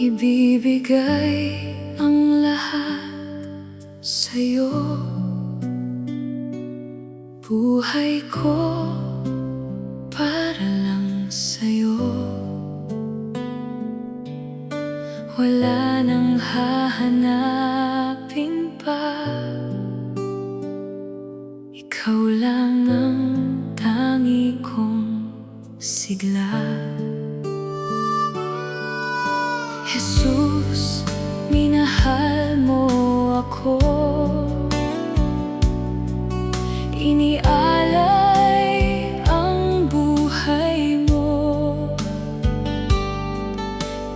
Ibibigay ang lahat sa'yo. Buhay ko para lang sa'yo. Wala nang hahanapin pa. Ikaw lang ang tangi kong sigla. Jesus, minahal mo ako. Inialay ang buhay mo.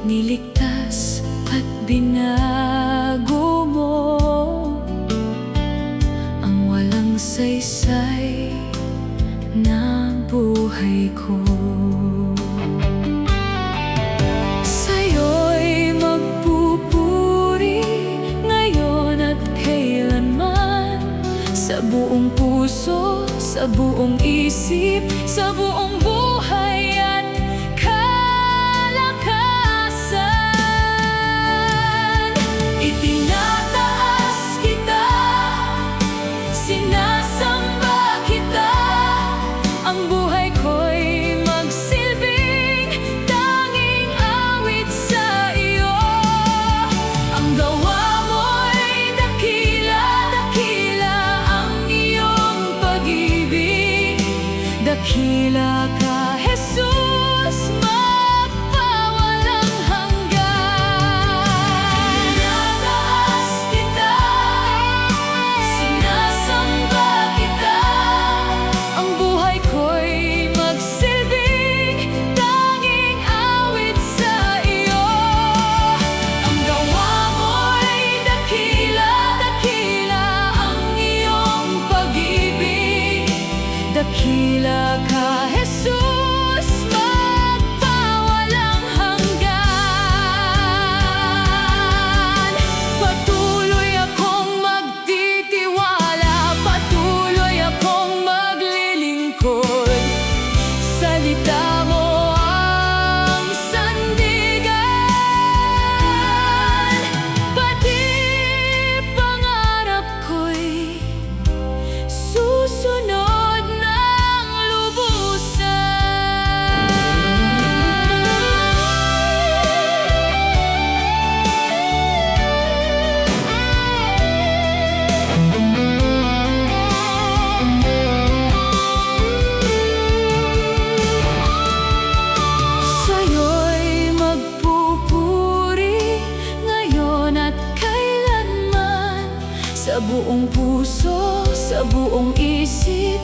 Niligtas at binago mo ang walang saysay na buhay ko. Sa buong puso, sa buong isip, sa buong buhay at kalakasan. Itinataas kita, sinasamba kita. Ang buhay ko'y magsilbing tanging awit sa iyo. Ang gawa mo'y dakila, dakila. Dakila ka, Jesus, magpawalang hanggan. Tinataas kita, sinasamba kita. Ang buhay ko'y magsilbing tanging awit sa iyo. Ang gawa mo'y dakila, dakila. Ang iyong pag-ibig, dakila ka, Jesus, magpawalang hanggan. Patuloy akong magtitiwala, patuloy akong maglilingkod. Salita mo ang sandigan, pati pangarap ko'y susunod. Sa buong puso, sa buong isip,